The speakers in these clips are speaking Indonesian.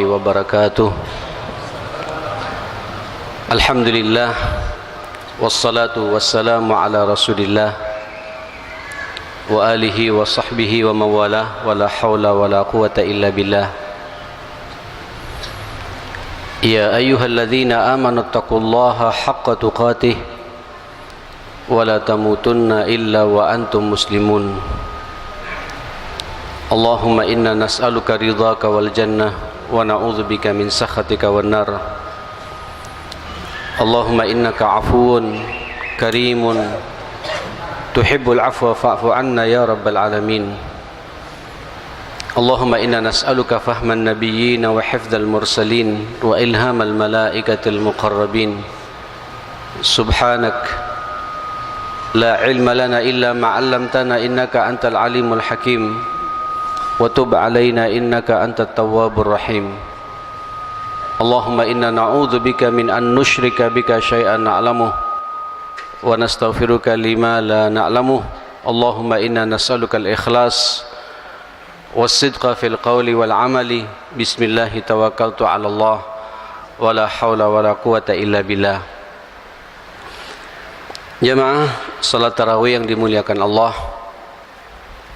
wabarakatuh. Alhamdulillah, wassalatu wassalamu ala rasulillah wa alihi wa sahbihi wa mawalah, wa la hawla wa la quwata illa billah. Ya ayyuhalladzina amanu taqullaha haqqa tuqatih wa la tamutunna illa wa antum muslimun. Allahumma inna nas'aluka ridhaka wal jannah wa na'udzubika min sakhatika wan nar. Allahumma innaka afuwun karimun tuhibbul afwa fa'fu anna ya rabbal alamin. Allahumma inna nas'aluka fahman nabiyyin wa hifdzal mursalin wa ilhamal malaikatil muqarrabin. Subhanak la ilma lana illa ma 'allamtana innaka antal alimul hakim. Wa tub alaina innaka antat tawwabur rahim. Allahumma inna na'udzubika min an nusyrika bika syai'an na'lamuh wa nastaghfiruka lima la na'lamuh. Allahumma inna nas'aluka al-ikhlas was-sidqa fil qawli wal 'amali. Bismillahi tawakkaltu 'ala Allah wa la haula wa la quwata illa billah. Jamaah salat tarawih yang dimuliakan Allah,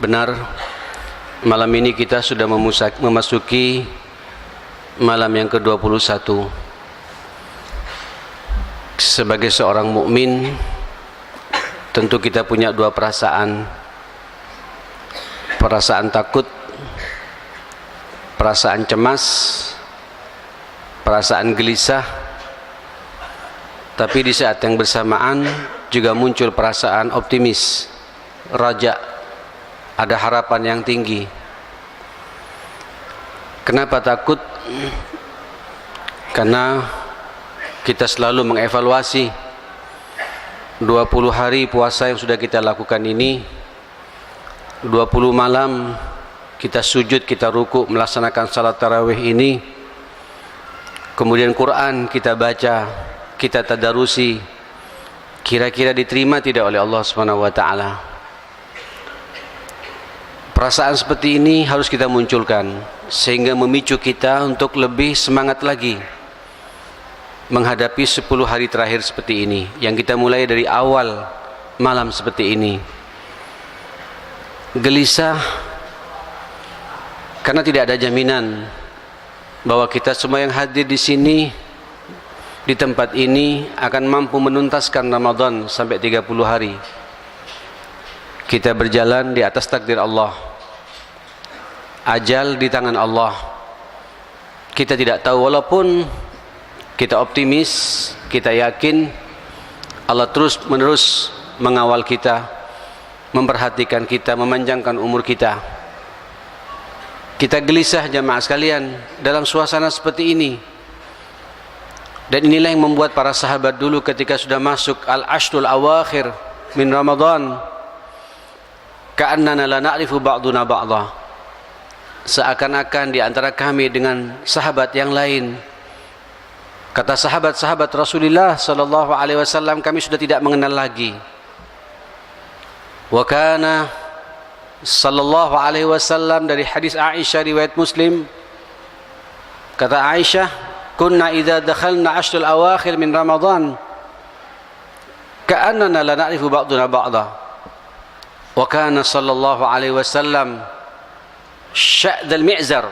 benar, malam ini kita sudah memasuki malam yang ke-21. Sebagai seorang mukmin, tentu kita punya dua perasaan. Perasaan takut, perasaan cemas, perasaan gelisah. Tapi di saat yang bersamaan juga muncul perasaan optimis, raja, ada harapan yang tinggi. Kenapa takut? Karena kita selalu mengevaluasi 20 hari puasa yang sudah kita lakukan ini, 20 malam kita sujud, kita ruku melaksanakan salat tarawih ini, kemudian Quran kita baca, kita tadarusi, kira-kira diterima tidak oleh Allah Subhanahu wa taala. Perasaan seperti ini harus kita munculkan sehingga memicu kita untuk lebih semangat lagi menghadapi 10 hari terakhir seperti ini yang kita mulai dari awal malam seperti ini. Gelisah karena tidak ada jaminan bahwa kita semua yang hadir di sini, di tempat ini, akan mampu menuntaskan Ramadan sampai 30 hari. Kita berjalan di atas takdir Allah. Ajal di tangan Allah. Kita tidak tahu, walaupun kita optimis, kita yakin Allah terus menerus mengawal kita, memperhatikan kita, memanjangkan umur kita. Kita gelisah jamaah sekalian dalam suasana seperti ini. Dan inilah yang membuat para sahabat dulu ketika sudah masuk al-ashrul awakhir min Ramadan, ka'annana la na'rifu ba'duna ba'dha, seakan-akan di antara kami dengan sahabat yang lain, kata sahabat-sahabat Rasulullah sallallahu alaihi wasallam, kami sudah tidak mengenal lagi. Wa kana sallallahu alaihi wasallam, dari hadis Aisyah riwayat Muslim, kata Aisyah, kunna idza dakhalna ashrul awakhir min Ramadan ka'annana la na'rifu ba'duna ba'dha. Wa kana sallallahu alaihi wasallam sya'dal mi'zar.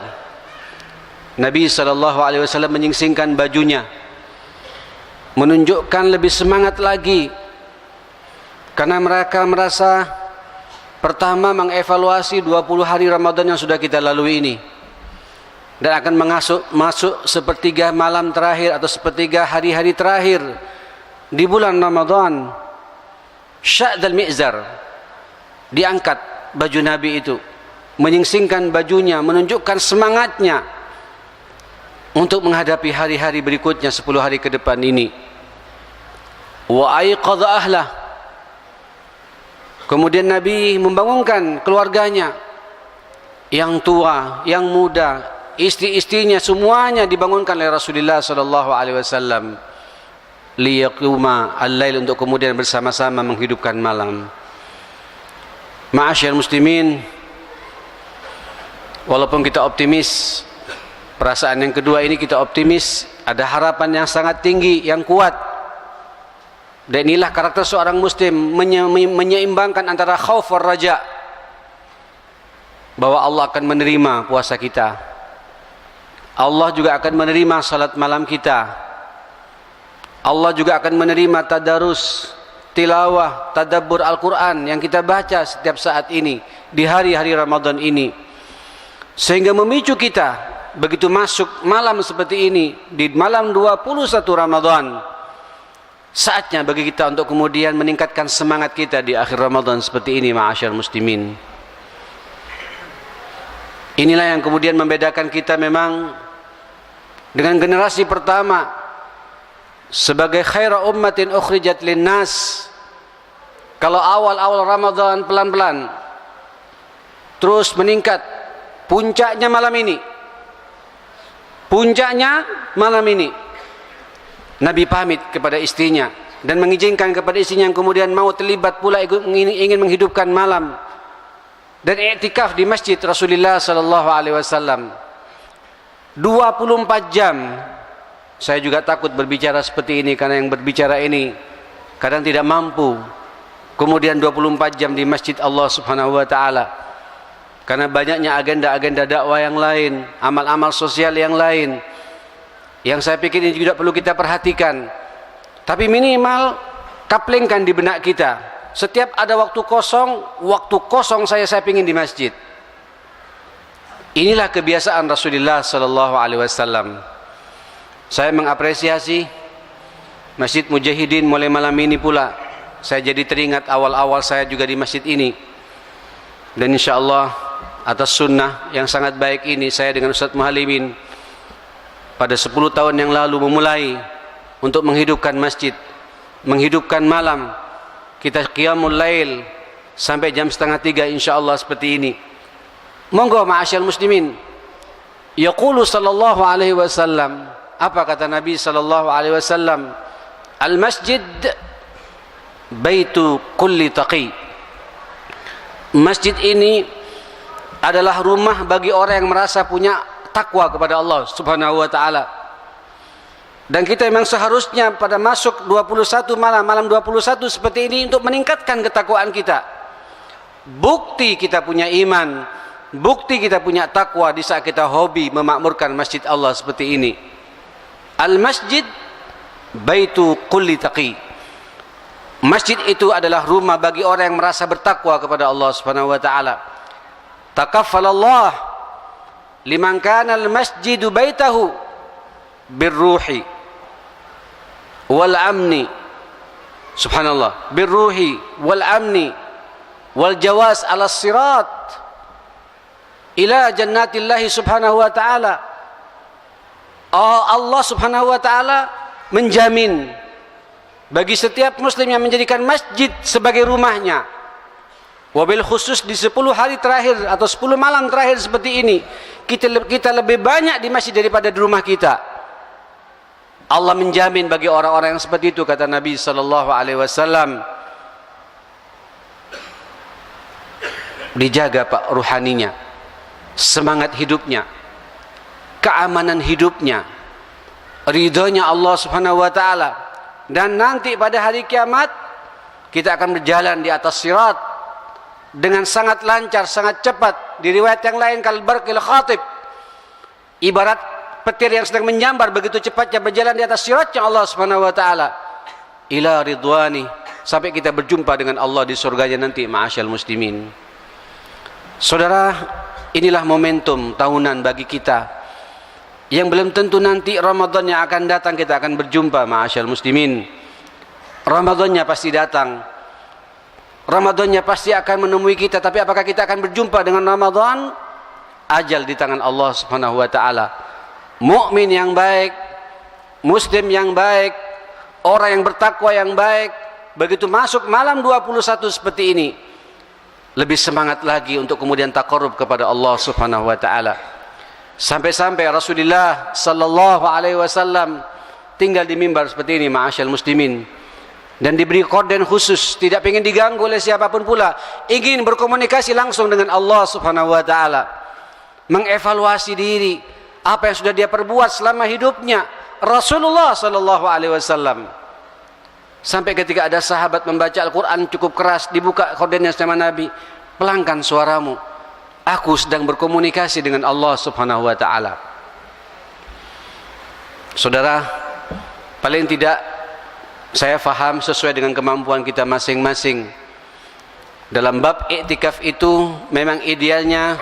Nabi sallallahu alaihi wasallam menyingsingkan bajunya, menunjukkan lebih semangat lagi, karena mereka merasa pertama mengevaluasi 20 hari Ramadan yang sudah kita lalui ini, dan akan masuk sepertiga malam terakhir atau sepertiga hari-hari terakhir di bulan Ramadan. Sya'dal mi'zar, diangkat baju Nabi itu, menyingsingkan bajunya, menunjukkan semangatnya untuk menghadapi hari-hari berikutnya, 10 hari ke depan ini. Wa aiqadha ahlah, kemudian Nabi membangunkan keluarganya, yang tua, yang muda, istri-istrinya, semuanya dibangunkan oleh Rasulullah sallallahu alaihi wasallam, liyaquma al-lail, untuk kemudian bersama-sama menghidupkan malam. Ma'asyiral muslimin, walaupun kita optimis Perasaan yang kedua ini kita optimis, ada harapan yang sangat tinggi, yang kuat. Dan inilah karakter seorang muslim, menyeimbangkan antara khauf dan raja, bahwa Allah akan menerima puasa kita, Allah juga akan menerima salat malam kita, Allah juga akan menerima tadarus, tilawah, tadabbur Al-Quran yang kita baca setiap saat ini di hari-hari Ramadan ini, sehingga memicu kita begitu masuk malam seperti ini, di malam 21 Ramadan, saatnya bagi kita untuk kemudian meningkatkan semangat kita di akhir Ramadan seperti ini, ma'asyar muslimin. Inilah yang kemudian membedakan kita memang dengan generasi pertama sebagai khaira ummatin ukhrijat linnas. Kalau awal-awal Ramadan pelan-pelan terus meningkat, puncaknya malam ini, Nabi pamit kepada istrinya dan mengizinkan kepada istrinya yang kemudian mau terlibat pula ingin menghidupkan malam dan i'tikaf di masjid Rasulullah sallallahu alaihi wasallam 24 jam. Saya juga takut berbicara seperti ini karena yang berbicara ini kadang tidak mampu kemudian 24 jam di masjid Allah Subhanahu wa taala, karena banyaknya agenda-agenda dakwah yang lain, amal-amal sosial yang lain, yang saya pikir ini juga perlu kita perhatikan. Tapi minimal kaplingkan di benak kita, setiap ada waktu kosong saya pingin di masjid. Inilah kebiasaan Rasulullah sallallahu alaihi wasallam. Saya mengapresiasi Masjid Mujahidin mulai malam ini pula. Saya jadi teringat awal-awal saya juga di masjid ini. Dan insyaallah atas sunnah yang sangat baik ini, saya dengan Ustaz Muhalimin pada 10 tahun yang lalu memulai untuk menghidupkan masjid, menghidupkan malam. Kita qiyamul lail sampai jam 2:30 insyaallah seperti ini. Monggo ma'asyal muslimin. Yaqulu sallallahu alaihi wasallam, apa kata Nabi sallallahu alaihi wasallam? Al masjid baitu kulli taqi. Masjid ini adalah rumah bagi orang yang merasa punya takwa kepada Allah Subhanahu wa taala. Dan kita memang seharusnya pada masuk 21 malam 21 seperti ini untuk meningkatkan ketakwaan kita. Bukti kita punya iman, bukti kita punya takwa di saat kita hobi memakmurkan masjid Allah seperti ini. Al masjid baitu kulli taqi. Masjid itu adalah rumah bagi orang yang merasa bertakwa kepada Allah Subhanahu wa taala. Takaffalallah liman kana al masjidu baitahu birruhi wal amni. Subhanallah, birruhi wal amni wal jawaz ala sirat ila jannatillahi subhanahu wa ta'ala. Allah subhanahu wa ta'ala menjamin bagi setiap muslim yang menjadikan masjid sebagai rumahnya, wabil khusus di 10 hari terakhir atau 10 malam terakhir seperti ini, kita lebih banyak di masjid daripada di rumah kita. Allah menjamin bagi orang-orang yang seperti itu, kata Nabi sallallahu alaihi wasallam, dijaga Pak ruhaninya, semangat hidupnya, keamanan hidupnya, ridhonya Allah Subhanahu wa taala, dan nanti pada hari kiamat kita akan berjalan di atas sirat dengan sangat lancar, sangat cepat. Di riwayat yang lain kal barqil khatib, ibarat petir yang sedang menyambar, begitu cepatnya berjalan di atas siratnya Allah Subhanahu wa taala ila ridwani, sampai kita berjumpa dengan Allah di surganya nanti, ma'asyal muslimin. Saudara, inilah momentum tahunan bagi kita yang belum tentu nanti Ramadan yang akan datang kita akan berjumpa, ma'asyal muslimin. Ramadannya pasti datang, Ramadannya pasti akan menemui kita, tapi apakah kita akan berjumpa dengan Ramadan? Ajal di tangan Allah Subhanahu wa taala. Mukmin yang baik, muslim yang baik, orang yang bertakwa yang baik, begitu masuk malam 21 seperti ini, lebih semangat lagi untuk kemudian taqarrub kepada Allah Subhanahu wa taala. Sampai-sampai Rasulullah sallallahu alaihi wasallam tinggal di mimbar seperti ini, ma'asyal muslimin, dan diberi korden khusus, tidak ingin diganggu oleh siapapun pula, ingin berkomunikasi langsung dengan Allah Subhanahu wa taala, mengevaluasi diri, apa yang sudah dia perbuat selama hidupnya Rasulullah sallallahu alaihi wasallam. Sampai ketika ada sahabat membaca Al-Quran cukup keras, dibuka kordennya sama Nabi, pelangkan suaramu, aku sedang berkomunikasi dengan Allah subhanahu wa ta'ala. Saudara, paling tidak saya faham sesuai dengan kemampuan kita masing-masing. Dalam bab iktikaf itu memang idealnya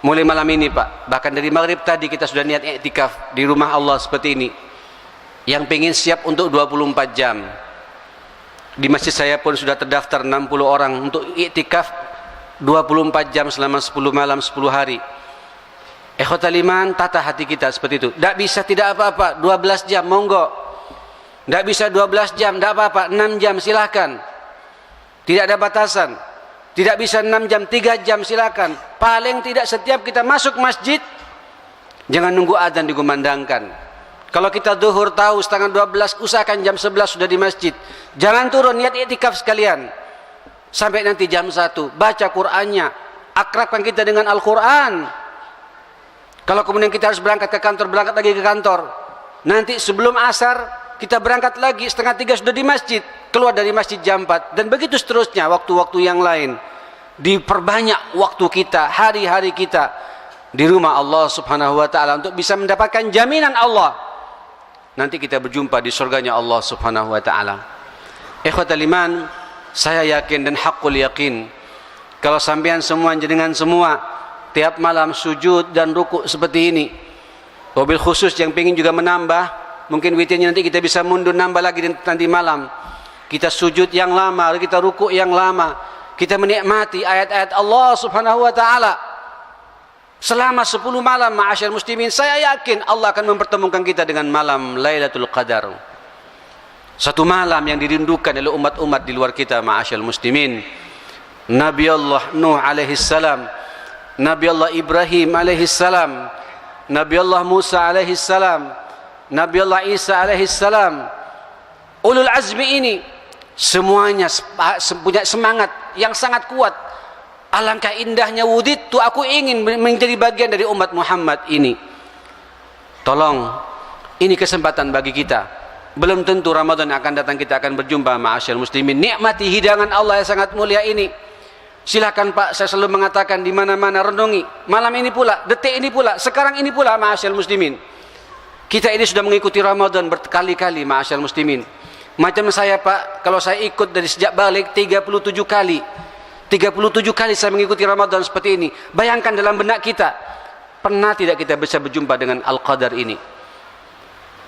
mulai malam ini Pak, bahkan dari maghrib tadi kita sudah niat iktikaf di rumah Allah seperti ini. Yang pengen siap untuk 24 jam. Di masjid saya pun sudah terdaftar 60 orang untuk iktikaf 24 jam selama 10 malam 10 hari. Ikhwatal iman, tata hati kita seperti itu. Tidak bisa tidak apa-apa 12 jam monggo. Tidak bisa 12 jam tidak apa-apa 6 jam silahkan. Tidak ada batasan. Tidak bisa 6 jam 3 jam silahkan. Paling tidak setiap kita masuk masjid jangan nunggu azan dikumandangkan. Kalau kita zuhur tahu setengah 12, usahakan jam 11 sudah di masjid. Jangan turun, niat iktikaf sekalian. Sampai nanti jam 1, baca Qur'annya. Akrabkan kita dengan Al-Quran. Kalau kemudian kita harus berangkat ke kantor, berangkat lagi ke kantor. Nanti sebelum asar, kita berangkat lagi, setengah 3 sudah di masjid. Keluar dari masjid jam 4. Dan begitu seterusnya, waktu-waktu yang lain. Diperbanyak waktu kita, hari-hari kita. Di rumah Allah subhanahu wa ta'ala. Untuk bisa mendapatkan jaminan Allah. Nanti kita berjumpa di surganya Allah subhanahu wa ta'ala. Ikhwatal iman, saya yakin dan hakul yakin, kalau sampean semua jenengan semua tiap malam sujud dan rukuk seperti ini, wabil khusus yang pengen juga menambah, mungkin witirnya nanti kita bisa mundur nambah lagi nanti malam. Kita sujud yang lama, kita rukuk yang lama, kita menikmati ayat-ayat Allah subhanahu wa ta'ala selama 10 malam. Ma'asyar muslimin, saya yakin Allah akan mempertemukan kita dengan malam Lailatul Qadar. Satu malam yang dirindukan oleh umat-umat di luar kita. Ma'asyar muslimin, Nabi Allah Nuh alaihi salam, Nabi Allah Ibrahim alaihi salam, Nabi Allah Musa alaihi salam, Nabi Allah Isa alaihi salam, ulul azmi ini semuanya punya semangat yang sangat kuat. Alangkah indahnya wudidtu, aku ingin menjadi bagian dari umat Muhammad ini. Tolong, ini kesempatan bagi kita. Belum tentu Ramadan akan datang kita akan berjumpa. Ma'asyar muslimin, nikmati hidangan Allah yang sangat mulia ini. Silakan Pak, saya selalu mengatakan di mana-mana renungi. Malam ini pula, detik ini pula, sekarang ini pula. Ma'asyar muslimin, kita ini sudah mengikuti Ramadan berkali-kali. Ma'asyar muslimin, macam saya Pak, kalau saya ikut dari sejak balik 37 kali. 37 kali saya mengikuti Ramadan seperti ini. Bayangkan dalam benak kita, pernah tidak kita bisa berjumpa dengan Al-Qadar ini?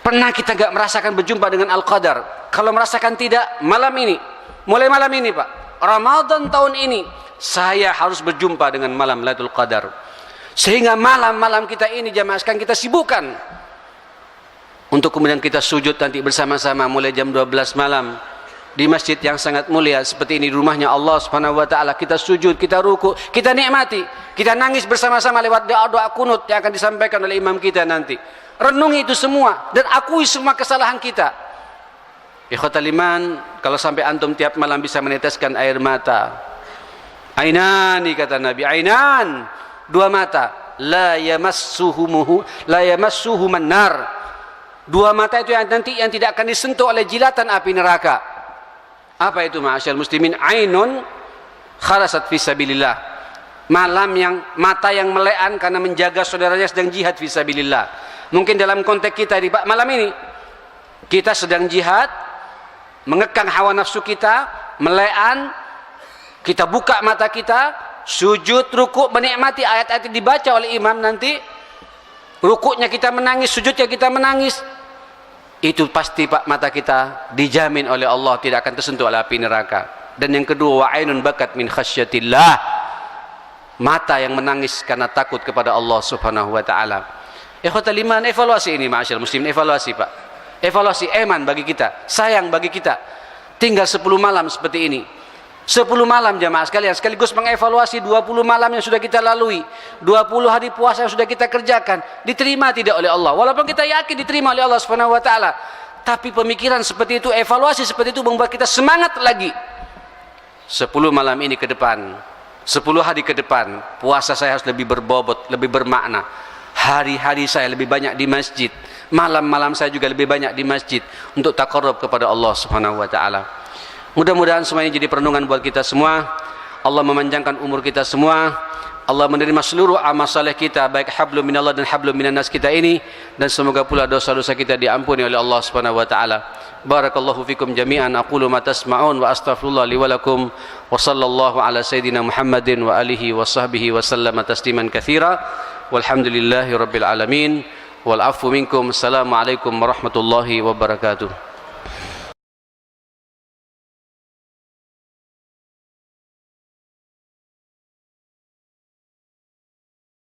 Pernah kita gak merasakan berjumpa dengan Al-Qadar? Kalau merasakan tidak, malam ini, mulai malam ini Pak, Ramadan tahun ini, saya harus berjumpa dengan malam Lailatul Qadar. Sehingga malam-malam kita ini jamaah sekalian kita sibukkan untuk kemudian kita sujud nanti bersama-sama mulai jam 12 malam di masjid yang sangat mulia seperti ini, di rumahnya Allah subhanahu wa ta'ala. Kita sujud, kita ruku, kita nikmati, kita nangis bersama-sama lewat doa-doa kunut yang akan disampaikan oleh imam kita nanti. Renungi itu semua dan akui semua kesalahan kita. Ikhwatal iman, kalau sampai antum tiap malam bisa meneteskan air mata, ainani kata Nabi, ainan, dua mata, la yamassuhuman nar, dua mata itu yang nanti yang tidak akan disentuh oleh jilatan api neraka. Apa itu ma'asyar muslimin? Ainun kharasat fisabilillah, malam yang mata yang melean karena menjaga saudaranya sedang jihad fisabilillah. Mungkin dalam konteks kita di malam ini kita sedang jihad, mengekang hawa nafsu kita, melean, kita buka mata kita, sujud, rukuk, menikmati ayat-ayat yang dibaca oleh imam nanti. Rukuknya kita menangis, sujudnya kita menangis. Itu pasti Pak, mata kita dijamin oleh Allah tidak akan tersentuh oleh api neraka. Dan yang kedua, wa ainun bakat min khasyatillah, mata yang menangis karena takut kepada Allah subhanahu wa ta'ala. Ikhwatal iman, evaluasi ini ma'asyar muslimin, evaluasi Pak, evaluasi iman bagi kita, sayang bagi kita. Tinggal 10 malam seperti ini, 10 malam jamaah sekalian, sekaligus mengevaluasi 20 malam yang sudah kita lalui, 20 hari puasa yang sudah kita kerjakan, diterima tidak oleh Allah? Walaupun kita yakin diterima oleh Allah subhanahu wa ta'ala, tapi pemikiran seperti itu, evaluasi seperti itu membuat kita semangat lagi. 10 malam ini ke depan, 10 hari ke depan, puasa saya harus lebih berbobot, lebih bermakna. hari-hari saya lebih banyak di masjid, malam-malam saya juga lebih banyak di masjid untuk taqarrub kepada Allah Subhanahu wa taala. Mudah-mudahan semua ini jadi perenungan buat kita semua. Allah memanjangkan umur kita semua. Allah menerima seluruh amal saleh kita, baik hablum minallah dan hablum minannas kita ini, dan semoga pula dosa-dosa kita diampuni oleh Allah Subhanahu wa taala. Barakallahu fikum jami'an, aqulu ma tasma'un wa astaghfirullah li wa lakum wa sallallahu ala sayidina Muhammadin wa alihi wa sahbihi wa sallama tasliman katsira. Walhamdulillahi rabbil alamin. Wal afu minkum. Assalamualaikum warahmatullahi wabarakatuh.